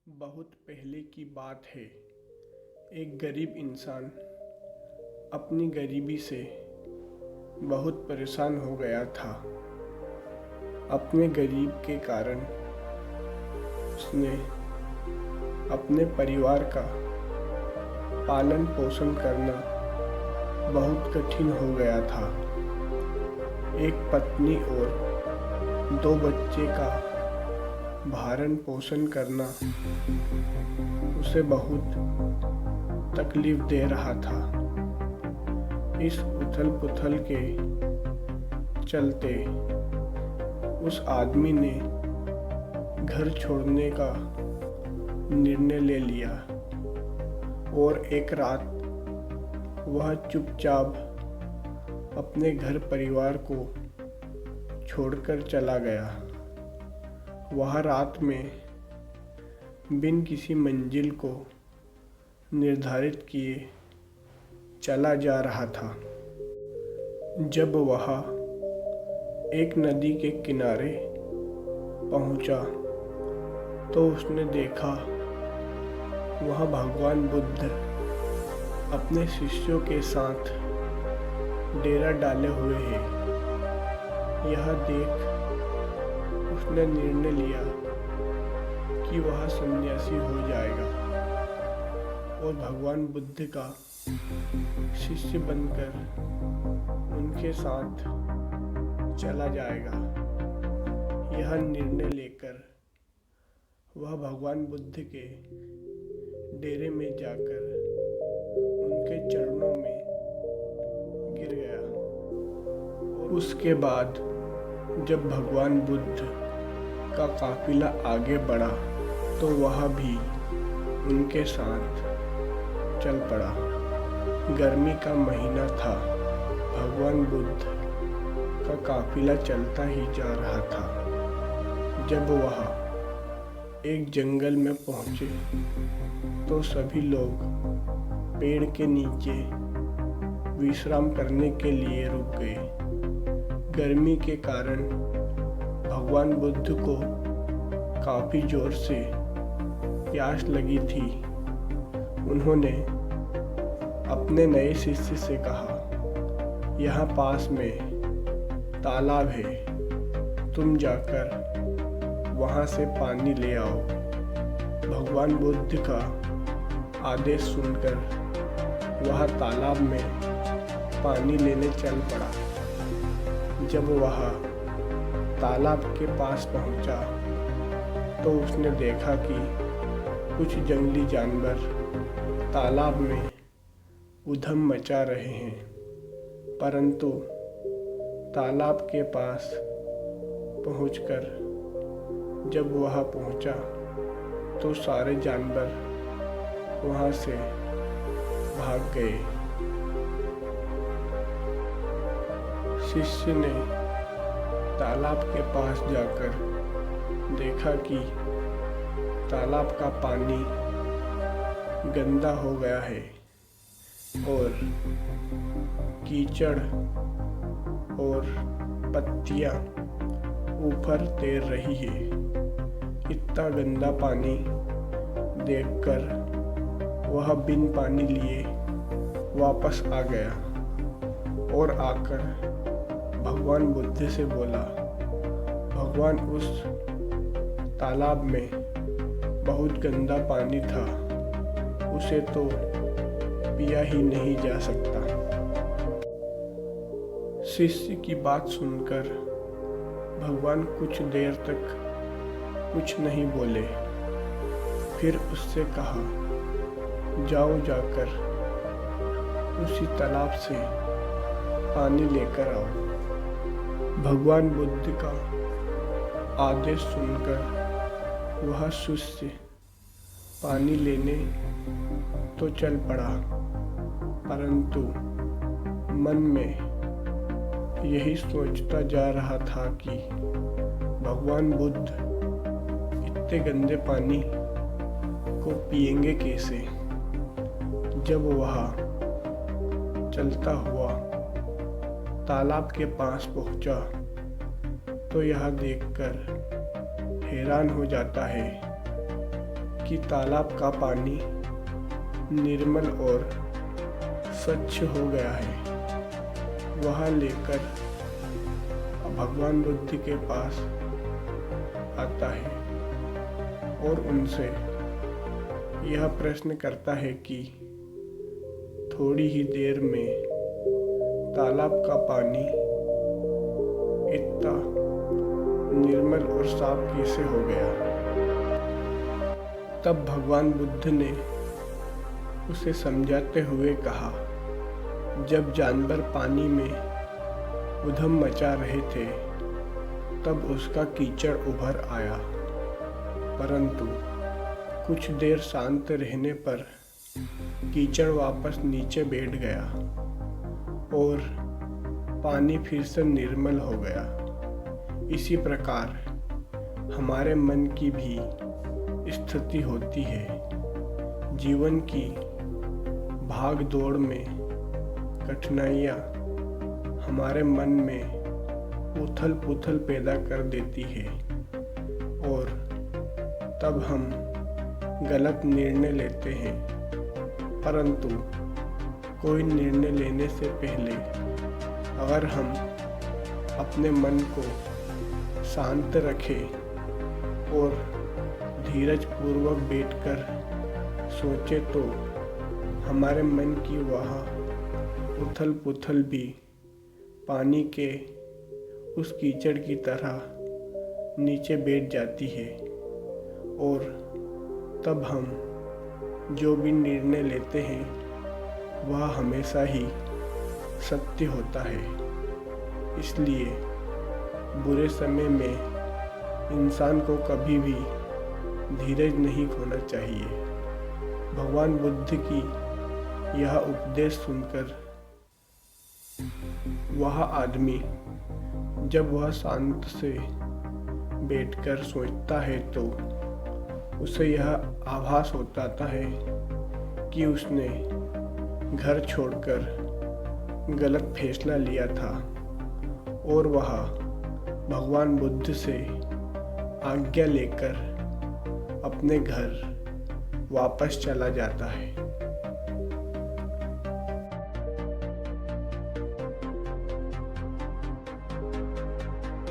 बहुत पहले की बात है। एक गरीब इंसान अपनी गरीबी से बहुत परेशान हो गया था। अपने गरीब के कारण उसने अपने परिवार का पालन पोषण करना बहुत कठिन हो गया था। एक पत्नी और 2 बच्चे का भरण पोषण करना उसे बहुत तकलीफ दे रहा था। इस उथल पुथल के चलते उस आदमी ने घर छोड़ने का निर्णय ले लिया और एक रात वह चुपचाप अपने घर परिवार को छोड़कर चला गया। वह रात में बिन किसी मंजिल को निर्धारित किए चला जा रहा था। जब वह एक नदी के किनारे पहुंचा तो उसने देखा वह भगवान बुद्ध अपने शिष्यों के साथ डेरा डाले हुए हैं। यह देख उसने निर्णय लिया कि वह सन्यासी हो जाएगा और भगवान बुद्ध का शिष्य बनकर उनके साथ चला जाएगा। यह निर्णय लेकर वह भगवान बुद्ध के डेरे में जाकर उनके चरणों में गिर गया। उसके बाद जब भगवान बुद्ध का काफिला आगे बढ़ा तो वह भी उनके साथ चल पड़ा। गर्मी का महीना था। भगवान बुद्ध का काफिला चलता ही जा रहा था। जब वह एक जंगल में पहुंचे तो सभी लोग पेड़ के नीचे विश्राम करने के लिए रुक गए। गर्मी के कारण भगवान बुद्ध को काफी जोर से प्यास लगी थी। उन्होंने अपने नए शिष्य से कहा, यहाँ पास में तालाब है, तुम जाकर वहाँ से पानी ले आओ। भगवान बुद्ध का आदेश सुनकर वह तालाब में पानी लेने चल पड़ा। जब वह तालाब के पास पहुंचा तो उसने देखा कि कुछ जंगली जानवर तालाब में उधम मचा रहे हैं, परंतु तालाब के पास पहुंचकर जब वह पहुंचा तो सारे जानवर वहां से भाग गए। शिष्य ने तालाब के पास जाकर देखा कि तालाब का पानी गंदा हो गया है और कीचड़ और पत्तियां ऊपर तैर रही है। इतना गंदा पानी देखकर वह बिन पानी लिए वापस आ गया और आकर भगवान बुद्ध से बोला, भगवान उस तालाब में बहुत गंदा पानी था, उसे तो पिया ही नहीं जा सकता। शिष्य की बात सुनकर भगवान कुछ देर तक कुछ नहीं बोले। फिर उससे कहा, जाओ जाकर उसी तालाब से पानी लेकर आओ। भगवान बुद्ध का आदेश सुनकर वह शिष्य पानी लेने तो चल पड़ा, परंतु मन में यही सोचता जा रहा था कि भगवान बुद्ध इतने गंदे पानी को पिएंगे कैसे। जब वह चलता हुआ तालाब के पास पहुंचा तो यह देखकर हैरान हो जाता है कि तालाब का पानी निर्मल और स्वच्छ हो गया है। वह लेकर भगवान बुद्ध के पास आता है और उनसे यह प्रश्न करता है कि थोड़ी ही देर में तालाब का पानी इतना निर्मल और साफ कैसे हो गया। तब भगवान बुद्ध ने उसे समझाते हुए कहा, जब जानवर पानी में उधम मचा रहे थे तब उसका कीचड़ उभर आया, परंतु कुछ देर शांत रहने पर कीचड़ वापस नीचे बैठ गया और पानी फिर से निर्मल हो गया। इसी प्रकार हमारे मन की भी स्थिति होती है। जीवन की भाग दौड़ में कठिनाइयाँ हमारे मन में उथल पुथल पैदा कर देती है और तब हम गलत निर्णय लेते हैं। परंतु कोई निर्णय लेने से पहले अगर हम अपने मन को शांत रखें और धीरज पूर्वक बैठकर सोचें तो हमारे मन की वह उथल पुथल भी पानी के उस कीचड़ की तरह नीचे बैठ जाती है और तब हम जो भी निर्णय लेते हैं वह हमेशा ही सत्य होता है। इसलिए बुरे समय में इंसान को कभी भी धीरज नहीं खोना चाहिए। भगवान बुद्ध की यह उपदेश सुनकर वह आदमी जब वह शांत से बैठकर सोचता है तो उसे यह आभास होता है कि उसने घर छोड़कर गलत फैसला लिया था और वह भगवान बुद्ध से आज्ञा लेकर अपने घर वापस चला जाता है।